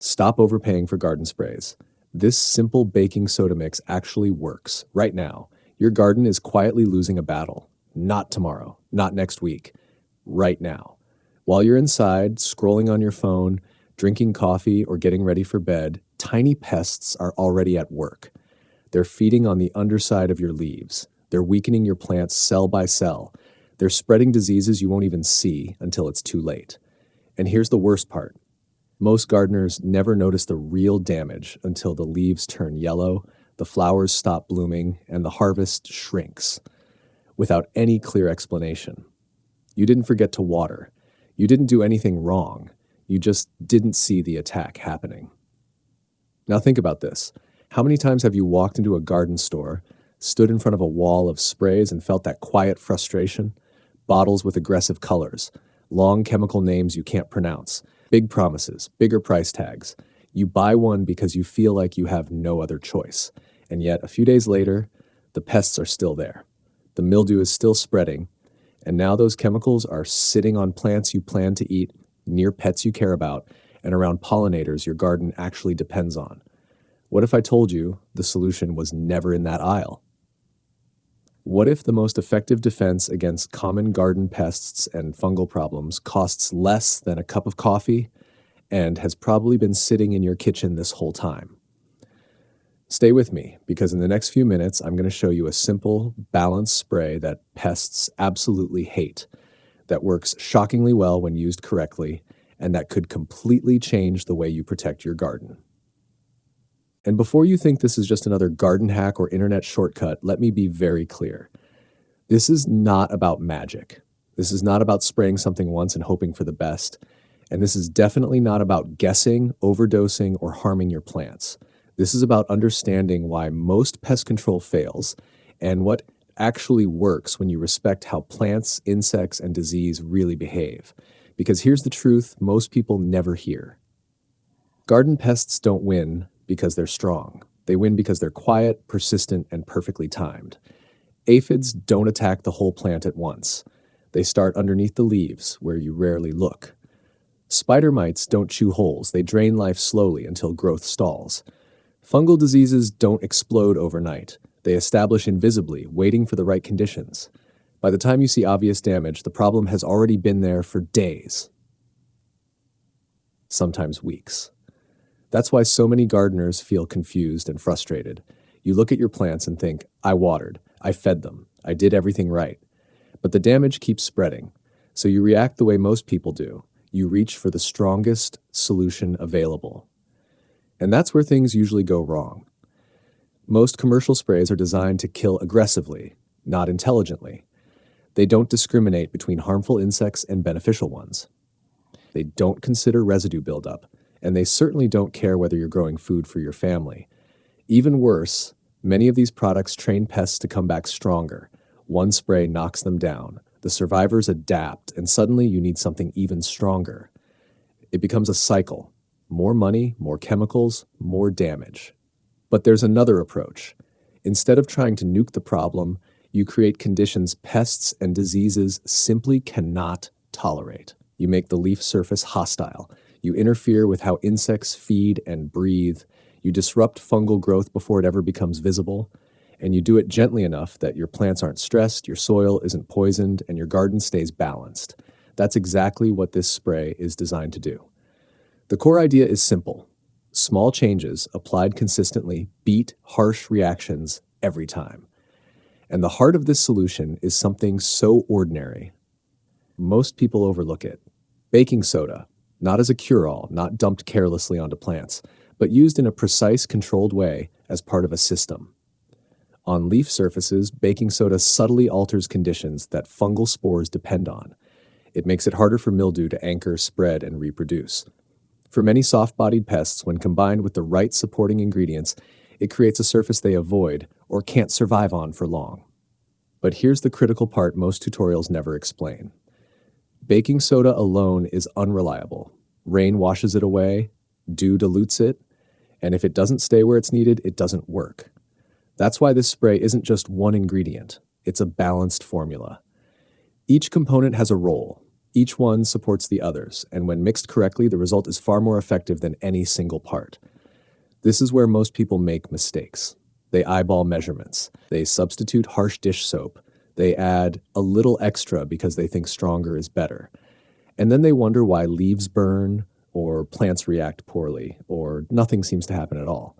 Stop overpaying for garden sprays. This simple baking soda mix actually works right now. Your garden is quietly losing a battle. Not tomorrow, not next week, right now. While you're inside, scrolling on your phone, drinking coffee, or getting ready for bed, tiny pests are already at work. They're feeding on the underside of your leaves. They're weakening your plants cell by cell. They're spreading diseases you won't even see until it's too late. And here's the worst part. Most gardeners never notice the real damage until the leaves turn yellow, the flowers stop blooming, and the harvest shrinks without any clear explanation. You didn't forget to water. You didn't do anything wrong. You just didn't see the attack happening. Now think about this. How many times have you walked into a garden store, stood in front of a wall of sprays and felt that quiet frustration? Bottles with aggressive colors, long chemical names you can't pronounce, big promises, bigger price tags. You buy one because you feel like you have no other choice. And yet, a few days later, the pests are still there. The mildew is still spreading, and now those chemicals are sitting on plants you plan to eat, near pets you care about, and around pollinators your garden actually depends on. What if I told you the solution was never in that aisle? What if the most effective defense against common garden pests and fungal problems costs less than a cup of coffee and has probably been sitting in your kitchen this whole time? Stay with me, because in the next few minutes, I'm going to show you a simple, balanced spray that pests absolutely hate, that works shockingly well when used correctly, and that could completely change the way you protect your garden. And before you think this is just another garden hack or internet shortcut, let me be very clear. This is not about magic. This is not about spraying something once and hoping for the best. And this is definitely not about guessing, overdosing, or harming your plants. This is about understanding why most pest control fails and what actually works when you respect how plants, insects, and disease really behave. Because here's the truth most people never hear. Garden pests don't win because they're strong. They win because they're quiet, persistent, and perfectly timed. Aphids don't attack the whole plant at once. They start underneath the leaves, where you rarely look. Spider mites don't chew holes. They drain life slowly until growth stalls. Fungal diseases don't explode overnight. They establish invisibly, waiting for the right conditions. By the time you see obvious damage, the problem has already been there for days, sometimes weeks. That's why so many gardeners feel confused and frustrated. You look at your plants and think, I watered, I fed them, I did everything right. But the damage keeps spreading, so you react the way most people do. You reach for the strongest solution available. And that's where things usually go wrong. Most commercial sprays are designed to kill aggressively, not intelligently. They don't discriminate between harmful insects and beneficial ones. They don't consider residue buildup, and they certainly don't care whether you're growing food for your family. Even worse, many of these products train pests to come back stronger. One spray knocks them down. The survivors adapt, and suddenly you need something even stronger. It becomes a cycle. More money, more chemicals, more damage. But there's another approach. Instead of trying to nuke the problem, you create conditions pests and diseases simply cannot tolerate. You make the leaf surface hostile. You interfere with how insects feed and breathe. You disrupt fungal growth before it ever becomes visible. And you do it gently enough that your plants aren't stressed, your soil isn't poisoned, and your garden stays balanced. That's exactly what this spray is designed to do. The core idea is simple. Small changes applied consistently beat harsh reactions every time. And the heart of this solution is something so ordinary. Most people overlook it. Baking soda, not as a cure-all, not dumped carelessly onto plants, but used in a precise, controlled way as part of a system. On leaf surfaces, baking soda subtly alters conditions that fungal spores depend on. It makes it harder for mildew to anchor, spread, and reproduce. For many soft-bodied pests, when combined with the right supporting ingredients, it creates a surface they avoid or can't survive on for long. But here's the critical part most tutorials never explain. Baking soda alone is unreliable. Rain washes it away, dew dilutes it, and if it doesn't stay where it's needed, it doesn't work. That's why this spray isn't just one ingredient. It's a balanced formula. Each component has a role. Each one supports the others, and when mixed correctly, the result is far more effective than any single part. This is where most people make mistakes. They eyeball measurements. They substitute harsh dish soap. They add a little extra because they think stronger is better. And then they wonder why leaves burn, or plants react poorly, or nothing seems to happen at all.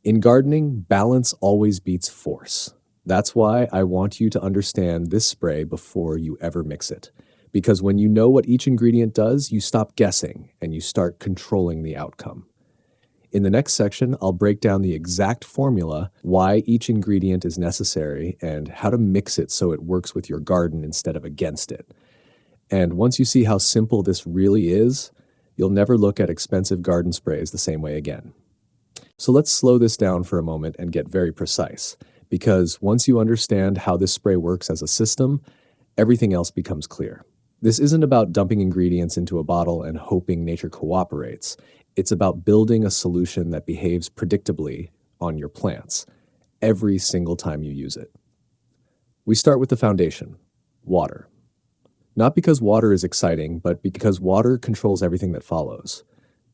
In gardening, balance always beats force. That's why I want you to understand this spray before you ever mix it. Because when you know what each ingredient does, you stop guessing and you start controlling the outcome. In the next section, I'll break down the exact formula, why each ingredient is necessary, and how to mix it so it works with your garden instead of against it. And once you see how simple this really is, you'll never look at expensive garden sprays the same way again. So let's slow this down for a moment and get very precise, because once you understand how this spray works as a system, everything else becomes clear. This isn't about dumping ingredients into a bottle and hoping nature cooperates. It's about building a solution that behaves predictably on your plants every single time you use it. We start with the foundation, water. Not because water is exciting, but because water controls everything that follows.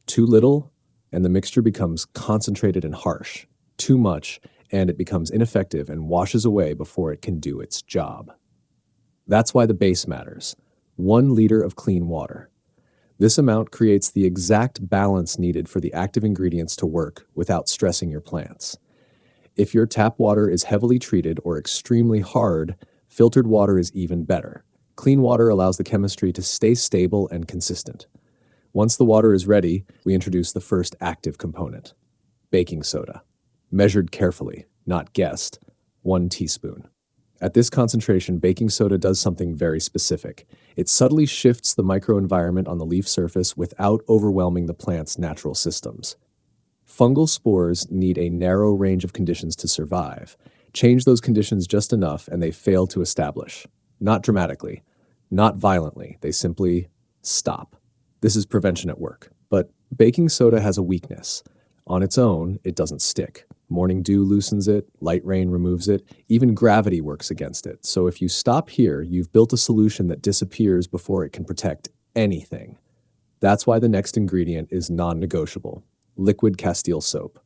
Too little, and the mixture becomes concentrated and harsh. Too much, and it becomes ineffective and washes away before it can do its job. That's why the base matters. 1 liter of clean water. This amount creates the exact balance needed for the active ingredients to work without stressing your plants. If your tap water is heavily treated or extremely hard, filtered water is even better. Clean water allows the chemistry to stay stable and consistent. Once the water is ready, we introduce the first active component, baking soda. Measured carefully, not guessed, 1 teaspoon. At this concentration, baking soda does something very specific. It subtly shifts the microenvironment on the leaf surface without overwhelming the plant's natural systems. Fungal spores need a narrow range of conditions to survive. Change those conditions just enough and they fail to establish. Not dramatically, not violently, they simply stop. This is prevention at work. But baking soda has a weakness. On its own, it doesn't stick. Morning dew loosens it, light rain removes it, even gravity works against it. So if you stop here, you've built a solution that disappears before it can protect anything. That's why the next ingredient is non-negotiable. Liquid Castile soap.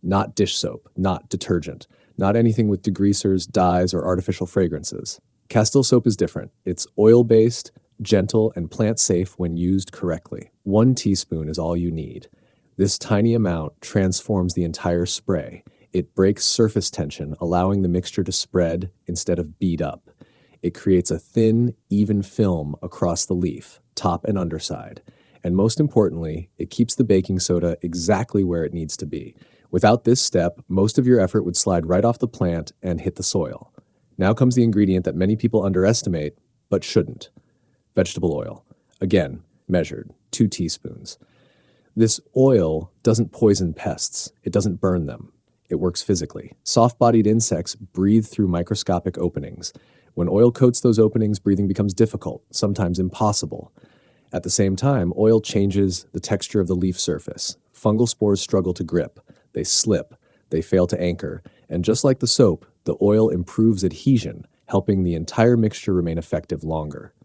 Not dish soap, not detergent, not anything with degreasers, dyes, or artificial fragrances. Castile soap is different. It's oil-based, gentle, and plant-safe when used correctly. 1 teaspoon is all you need. This tiny amount transforms the entire spray. It breaks surface tension, allowing the mixture to spread instead of bead up. It creates a thin, even film across the leaf, top and underside. And most importantly, it keeps the baking soda exactly where it needs to be. Without this step, most of your effort would slide right off the plant and hit the soil. Now comes the ingredient that many people underestimate, but shouldn't. Vegetable oil. Again, measured, 2 teaspoons. This oil doesn't poison pests. It doesn't burn them. It works physically. Soft-bodied insects breathe through microscopic openings. When oil coats those openings, breathing becomes difficult, sometimes impossible. At the same time, oil changes the texture of the leaf surface. Fungal spores struggle to grip. They slip. They fail to anchor. And just like the soap, the oil improves adhesion, helping the entire mixture remain effective longer.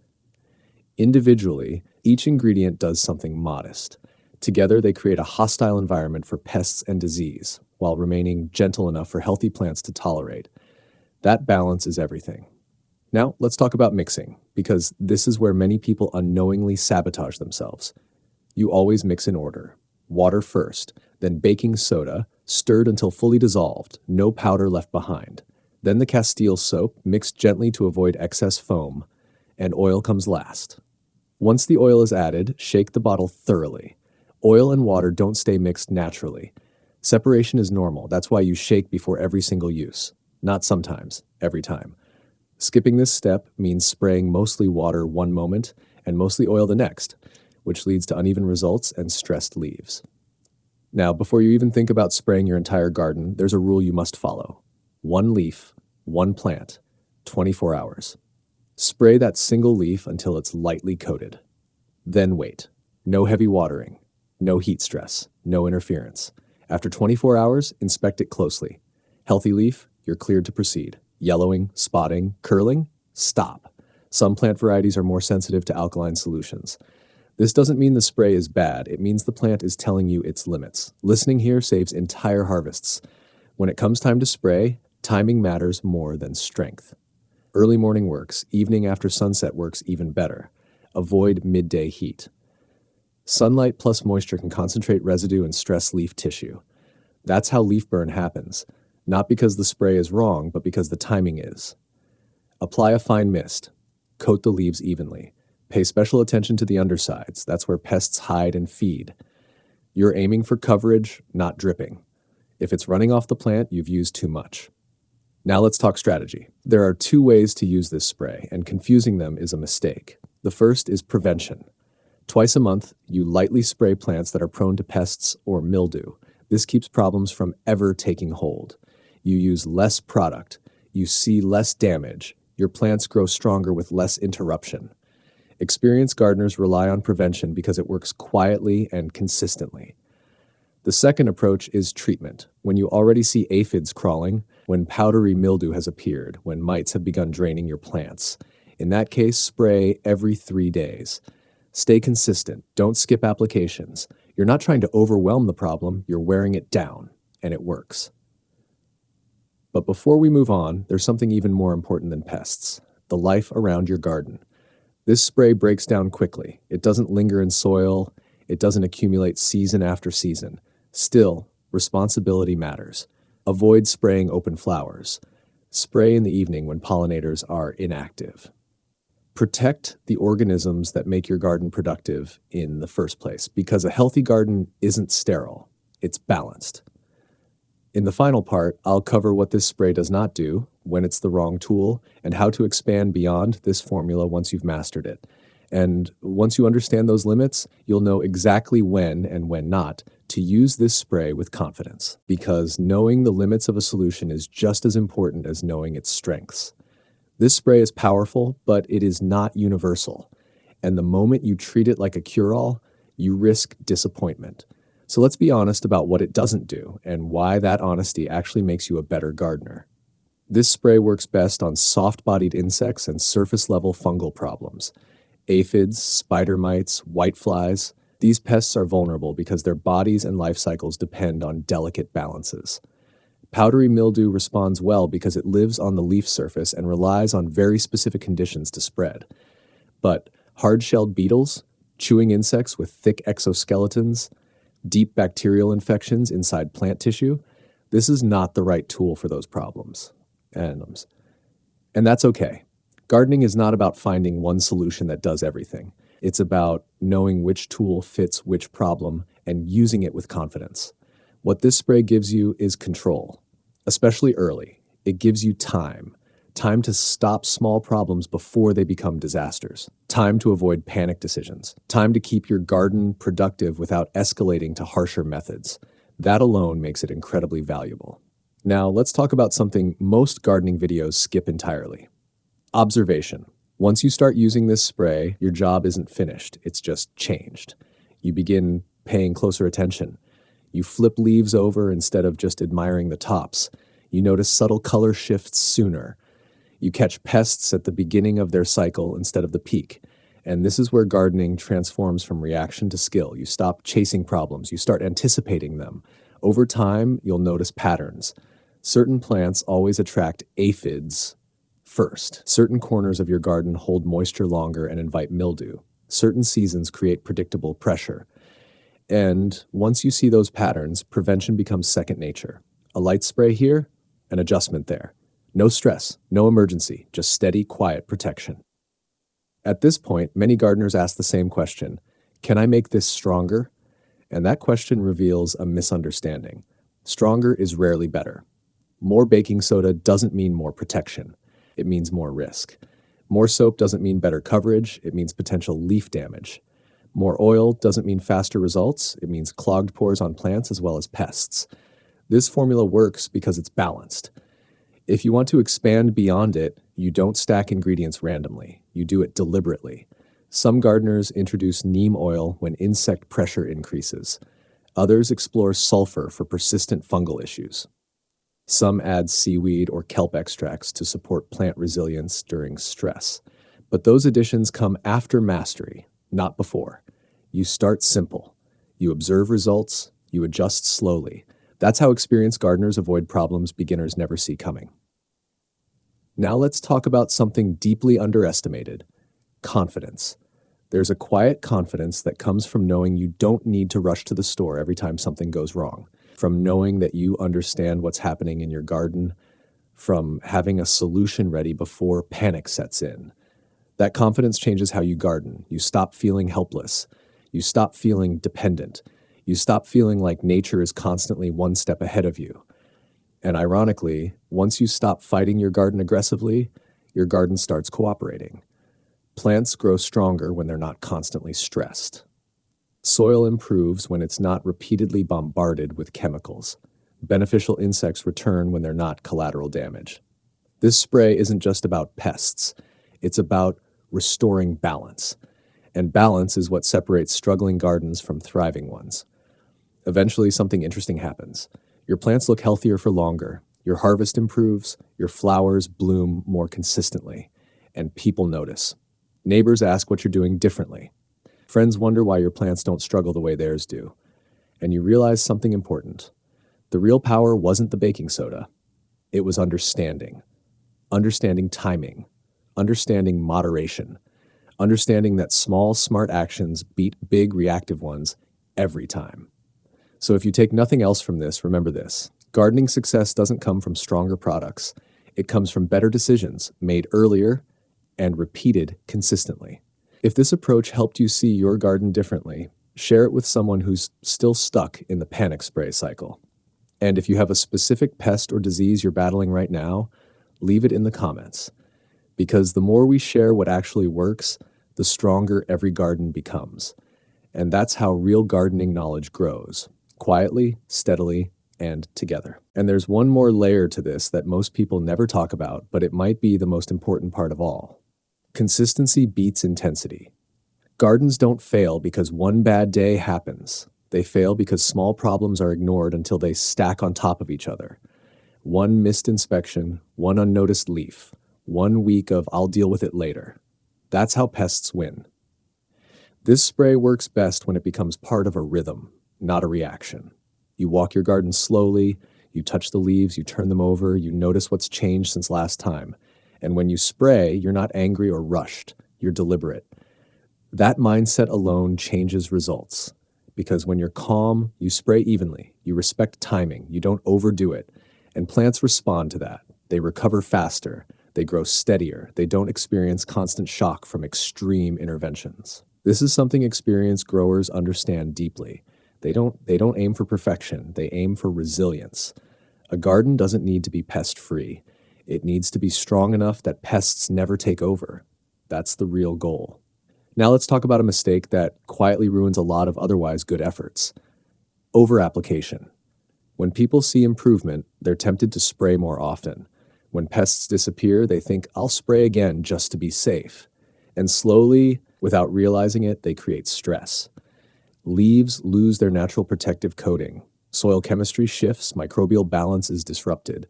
Individually, each ingredient does something modest. Together, they create a hostile environment for pests and disease, while remaining gentle enough for healthy plants to tolerate. That balance is everything. Now, let's talk about mixing, because this is where many people unknowingly sabotage themselves. You always mix in order. Water first, then baking soda, stirred until fully dissolved, no powder left behind. Then the Castile soap, mixed gently to avoid excess foam, and oil comes last. Once the oil is added, shake the bottle thoroughly. Oil and water don't stay mixed naturally. Separation is normal. That's why you shake before every single use. Not sometimes, every time. Skipping this step means spraying mostly water one moment and mostly oil the next, which leads to uneven results and stressed leaves. Now, before you even think about spraying your entire garden, there's a rule you must follow. 1 leaf, 1 plant, 24 hours. Spray that single leaf until it's lightly coated. Then wait. No heavy watering. No heat stress, no interference. After 24 hours, inspect it closely. Healthy leaf, you're cleared to proceed. Yellowing, spotting, curling, stop. Some plant varieties are more sensitive to alkaline solutions. This doesn't mean the spray is bad, it means the plant is telling you its limits. Listening here saves entire harvests. When it comes time to spray, timing matters more than strength. Early morning works, evening after sunset works even better. Avoid midday heat. Sunlight plus moisture can concentrate residue and stress leaf tissue. That's how leaf burn happens, not because the spray is wrong, but because the timing is. Apply a fine mist. Coat the leaves evenly. Pay special attention to the undersides. That's where pests hide and feed. You're aiming for coverage, not dripping. If it's running off the plant, you've used too much. Now let's talk strategy. There are two ways to use this spray, and confusing them is a mistake. The first is prevention. Twice a month, you lightly spray plants that are prone to pests or mildew. This keeps problems from ever taking hold. You use less product. You see less damage. Your plants grow stronger with less interruption. Experienced gardeners rely on prevention because it works quietly and consistently. The second approach is treatment. When you already see aphids crawling, when powdery mildew has appeared, when mites have begun draining your plants. In that case, spray every 3 days. Stay consistent. Don't skip applications. You're not trying to overwhelm the problem, you're wearing it down, and it works. But before we move on, there's something even more important than pests: the life around your garden. This spray breaks down quickly. It doesn't linger in soil. It doesn't accumulate season after season. Still, responsibility matters. Avoid spraying open flowers. Spray in the evening when pollinators are inactive. Protect the organisms that make your garden productive in the first place, because a healthy garden isn't sterile, it's balanced. In the final part, I'll cover what this spray does not do, when it's the wrong tool, and how to expand beyond this formula once you've mastered it. And once you understand those limits, you'll know exactly when and when not to use this spray with confidence, because knowing the limits of a solution is just as important as knowing its strengths. This spray is powerful, but it is not universal. And the moment you treat it like a cure-all, you risk disappointment. So let's be honest about what it doesn't do and why that honesty actually makes you a better gardener. This spray works best on soft-bodied insects and surface-level fungal problems. Aphids, spider mites, whiteflies. These pests are vulnerable because their bodies and life cycles depend on delicate balances. Powdery mildew responds well because it lives on the leaf surface and relies on very specific conditions to spread. But hard-shelled beetles, chewing insects with thick exoskeletons, deep bacterial infections inside plant tissue, this is not the right tool for those problems. And that's okay. Gardening is not about finding one solution that does everything. It's about knowing which tool fits which problem and using it with confidence. What this spray gives you is control, especially early. It gives you time to stop small problems before they become disasters, time to avoid panic decisions, time to keep your garden productive without escalating to harsher methods. That alone makes it incredibly valuable. Now, let's talk about something most gardening videos skip entirely: observation. Once you start using this spray, your job isn't finished, it's just changed. You begin paying closer attention. You flip leaves over instead of just admiring the tops. You notice subtle color shifts sooner. You catch pests at the beginning of their cycle instead of the peak. And this is where gardening transforms from reaction to skill. You stop chasing problems. You start anticipating them. Over time, you'll notice patterns. Certain plants always attract aphids first. Certain corners of your garden hold moisture longer and invite mildew. Certain seasons create predictable pressure. And once you see those patterns, prevention becomes second nature. A light spray here, an adjustment there. No stress, no emergency, just steady, quiet protection. At this point, many gardeners ask the same question: can I make this stronger? And that question reveals a misunderstanding. Stronger is rarely better. More baking soda doesn't mean more protection. It means more risk. More soap doesn't mean better coverage. It means potential leaf damage. More oil doesn't mean faster results. It means clogged pores on plants as well as pests. This formula works because it's balanced. If you want to expand beyond it, you don't stack ingredients randomly. You do it deliberately. Some gardeners introduce neem oil when insect pressure increases. Others explore sulfur for persistent fungal issues. Some add seaweed or kelp extracts to support plant resilience during stress. But those additions come after mastery, not before. You start simple. You observe results, you adjust slowly. That's how experienced gardeners avoid problems beginners never see coming. Now let's talk about something deeply underestimated: confidence. There's a quiet confidence that comes from knowing you don't need to rush to the store every time something goes wrong, from knowing that you understand what's happening in your garden, from having a solution ready before panic sets in. That confidence changes how you garden. You stop feeling helpless. You stop feeling dependent. You stop feeling like nature is constantly one step ahead of you. And ironically, once you stop fighting your garden aggressively, your garden starts cooperating. Plants grow stronger when they're not constantly stressed. Soil improves when it's not repeatedly bombarded with chemicals. Beneficial insects return when they're not collateral damage. This spray isn't just about pests. It's about restoring balance. And balance is what separates struggling gardens from thriving ones. Eventually, something interesting happens. Your plants look healthier for longer. Your harvest improves. Your flowers bloom more consistently. And people notice. Neighbors ask what you're doing differently. Friends wonder why your plants don't struggle the way theirs do. And you realize something important. The real power wasn't the baking soda. It was understanding. Understanding timing. Understanding moderation. Understanding that small, smart actions beat big, reactive ones every time. So if you take nothing else from this, remember this: gardening success doesn't come from stronger products. It comes from better decisions made earlier and repeated consistently. If this approach helped you see your garden differently, share it with someone who's still stuck in the panic spray cycle. And if you have a specific pest or disease you're battling right now, leave it in the comments. Because the more we share what actually works, the stronger every garden becomes. And that's how real gardening knowledge grows: quietly, steadily, and together. And there's one more layer to this that most people never talk about, but it might be the most important part of all. Consistency beats intensity. Gardens don't fail because one bad day happens. They fail because small problems are ignored until they stack on top of each other. One missed inspection, one unnoticed leaf, 1 week of "I'll deal with it later." That's how pests win. This spray works best when it becomes part of a rhythm, not a reaction. You walk your garden slowly, you touch the leaves, you turn them over, you notice what's changed since last time. And when you spray, you're not angry or rushed, you're deliberate. That mindset alone changes results. Because when you're calm, you spray evenly, you respect timing, you don't overdo it. And plants respond to that. They recover faster, they grow steadier, they don't experience constant shock from extreme interventions. This is something experienced growers understand deeply. They don't aim for perfection, they aim for resilience. A garden doesn't need to be pest-free. It needs to be strong enough that pests never take over. That's the real goal. Now let's talk about a mistake that quietly ruins a lot of otherwise good efforts: over-application. When people see improvement, they're tempted to spray more often. When pests disappear, they think, "I'll spray again just to be safe." And slowly, without realizing it, they create stress. Leaves lose their natural protective coating. Soil chemistry shifts, microbial balance is disrupted.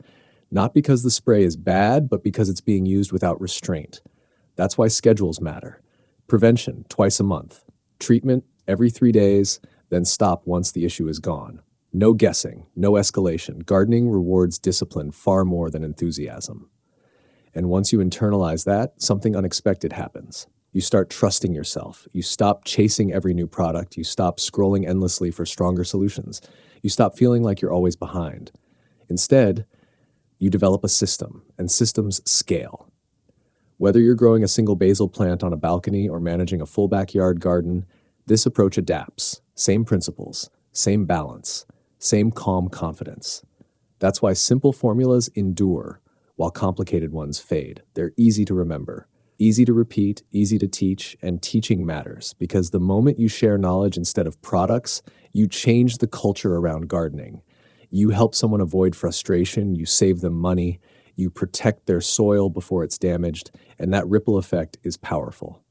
Not because the spray is bad, but because it's being used without restraint. That's why schedules matter. Prevention, twice a month. Treatment, every 3 days, then stop once the issue is gone. No guessing, no escalation. Gardening rewards discipline far more than enthusiasm. And once you internalize that, something unexpected happens. You start trusting yourself. You stop chasing every new product. You stop scrolling endlessly for stronger solutions. You stop feeling like you're always behind. Instead, you develop a system, and systems scale. Whether you're growing a single basil plant on a balcony or managing a full backyard garden, this approach adapts. Same principles, same balance, same calm confidence. That's why simple formulas endure, while complicated ones fade. They're easy to remember, easy to repeat, easy to teach, and teaching matters, because the moment you share knowledge instead of products, you change the culture around gardening. You help someone avoid frustration, you save them money, you protect their soil before it's damaged, and that ripple effect is powerful.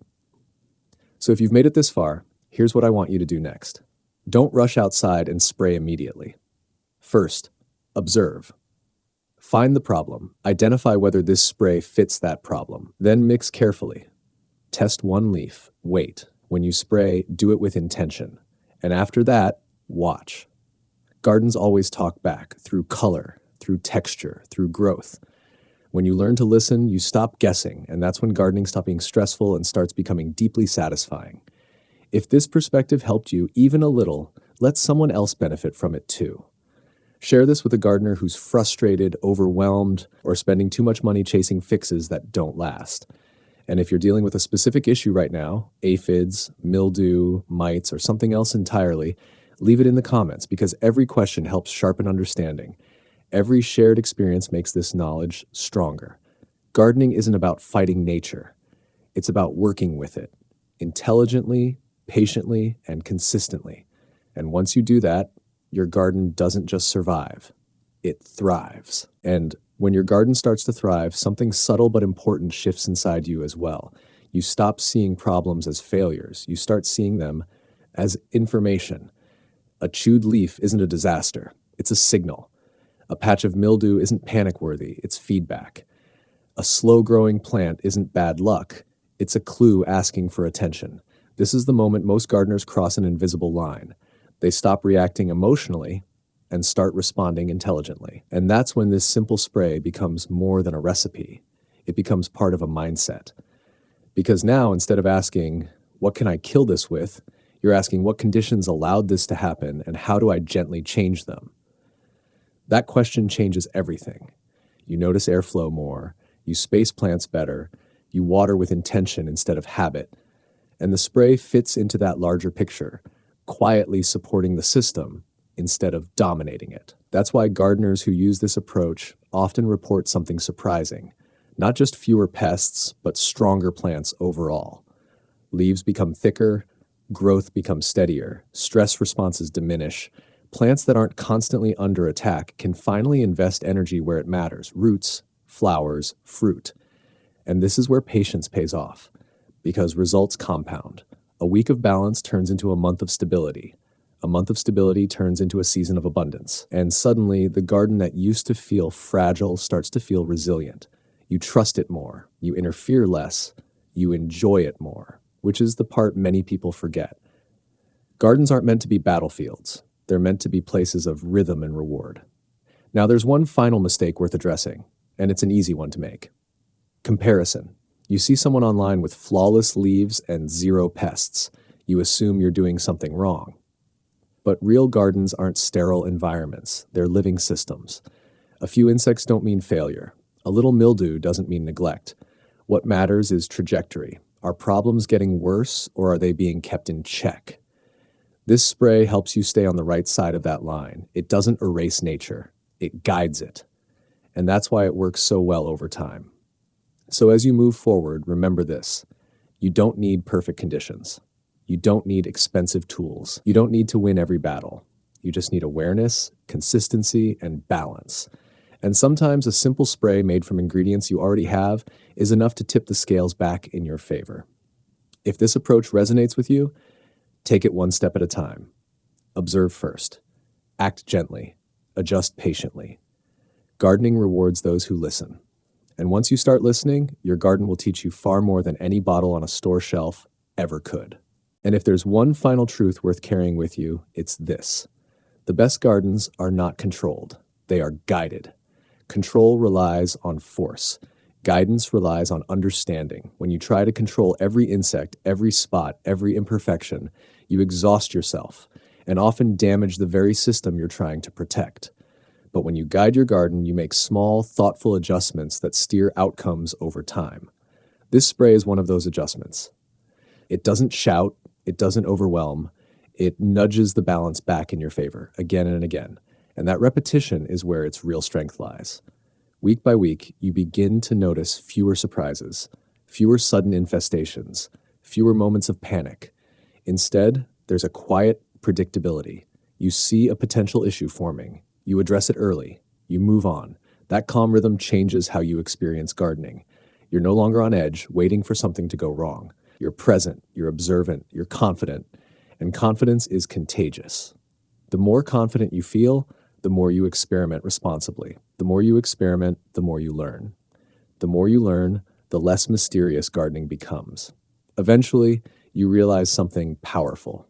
So if you've made it this far, here's what I want you to do next. Don't rush outside and spray immediately. First, observe. Find the problem. Identify whether this spray fits that problem. Then mix carefully. Test one leaf, wait. When you spray, do it with intention. And after that, watch. Gardens always talk back through color, through texture, through growth. When you learn to listen, you stop guessing, and that's when gardening stops being stressful and starts becoming deeply satisfying. If this perspective helped you even a little, let someone else benefit from it too. Share this with a gardener who's frustrated, overwhelmed, or spending too much money chasing fixes that don't last. And if you're dealing with a specific issue right now, aphids, mildew, mites, or something else entirely, leave it in the comments because every question helps sharpen understanding. Every shared experience makes this knowledge stronger. Gardening isn't about fighting nature. It's about working with it intelligently, patiently, and consistently. And once you do that, your garden doesn't just survive, it thrives. And when your garden starts to thrive, something subtle but important shifts inside you as well. You stop seeing problems as failures. You start seeing them as information. A chewed leaf isn't a disaster. It's a signal. A patch of mildew isn't panic-worthy. It's feedback. A slow-growing plant isn't bad luck. It's a clue asking for attention. This is the moment most gardeners cross an invisible line. They stop reacting emotionally and start responding intelligently. And that's when this simple spray becomes more than a recipe. It becomes part of a mindset. Because now, instead of asking, what can I kill this with? You're asking, what conditions allowed this to happen and how do I gently change them? That question changes everything. You notice airflow more, you space plants better, you water with intention instead of habit, and the spray fits into that larger picture, quietly supporting the system instead of dominating it. That's why gardeners who use this approach often report something surprising. Not just fewer pests, but stronger plants overall. Leaves become thicker, growth becomes steadier, stress responses diminish. Plants that aren't constantly under attack can finally invest energy where it matters: roots, flowers, fruit. And this is where patience pays off, because results compound. A week of balance turns into a month of stability. A month of stability turns into a season of abundance. And suddenly, the garden that used to feel fragile starts to feel resilient. You trust it more, you interfere less, you enjoy it more, which is the part many people forget. Gardens aren't meant to be battlefields. They're meant to be places of rhythm and reward. Now, there's one final mistake worth addressing, and it's an easy one to make. Comparison. You see someone online with flawless leaves and zero pests. You assume you're doing something wrong. But real gardens aren't sterile environments. They're living systems. A few insects don't mean failure. A little mildew doesn't mean neglect. What matters is trajectory. Are problems getting worse, or are they being kept in check? This spray helps you stay on the right side of that line. It doesn't erase nature. It guides it. And that's why it works so well over time. So as you move forward, remember this. You don't need perfect conditions. You don't need expensive tools. You don't need to win every battle. You just need awareness, consistency, and balance. And sometimes a simple spray made from ingredients you already have is enough to tip the scales back in your favor. If this approach resonates with you, take it one step at a time. Observe first. Act gently. Adjust patiently. Gardening rewards those who listen. And once you start listening, your garden will teach you far more than any bottle on a store shelf ever could. And if there's one final truth worth carrying with you, it's this. The best gardens are not controlled. They are guided. Control relies on force. Guidance relies on understanding. When you try to control every insect, every spot, every imperfection, you exhaust yourself and often damage the very system you're trying to protect. But when you guide your garden, you make small, thoughtful adjustments that steer outcomes over time. This spray is one of those adjustments. It doesn't shout, it doesn't overwhelm, it nudges the balance back in your favor again and again. And that repetition is where its real strength lies. Week by week, you begin to notice fewer surprises, fewer sudden infestations, fewer moments of panic. Instead, there's a quiet predictability. You see a potential issue forming. You address it early. You move on. That calm rhythm changes how you experience gardening. You're no longer on edge, waiting for something to go wrong. You're present, you're observant, you're confident, and confidence is contagious. The more confident you feel, the more you experiment responsibly. The more you experiment, the more you learn. The more you learn, the less mysterious gardening becomes. Eventually, you realize something powerful.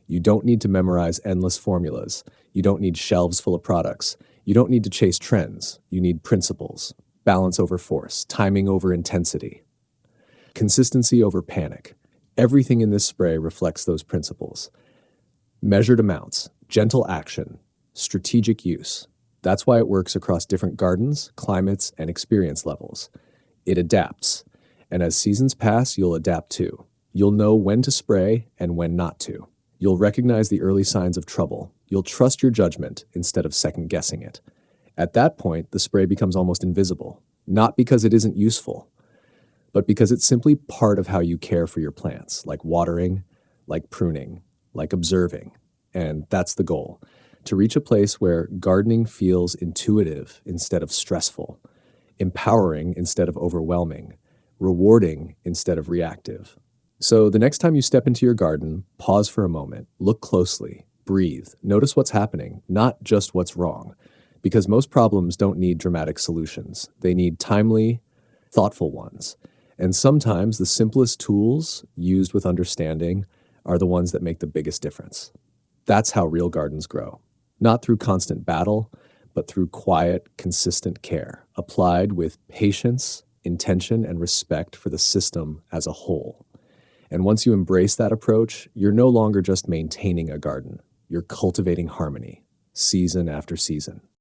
You don't need to memorize endless formulas. You don't need shelves full of products. You don't need to chase trends. You need principles, balance over force, timing over intensity, consistency over panic. Everything in this spray reflects those principles. Measured amounts, gentle action, strategic use. That's why it works across different gardens, climates, and experience levels. It adapts. And as seasons pass, you'll adapt too. You'll know when to spray and when not to. You'll recognize the early signs of trouble. You'll trust your judgment instead of second guessing it. At that point, the spray becomes almost invisible, not because it isn't useful, but because it's simply part of how you care for your plants, like watering, like pruning, like observing. And that's the goal, to reach a place where gardening feels intuitive instead of stressful, empowering instead of overwhelming, rewarding instead of reactive. So the next time you step into your garden, pause for a moment, look closely, breathe, notice what's happening, not just what's wrong. Because most problems don't need dramatic solutions. They need timely, thoughtful ones. And sometimes the simplest tools, used with understanding, are the ones that make the biggest difference. That's how real gardens grow. Not through constant battle, but through quiet, consistent care, applied with patience, intention, and respect for the system as a whole. And once you embrace that approach, you're no longer just maintaining a garden. You're cultivating harmony, season after season.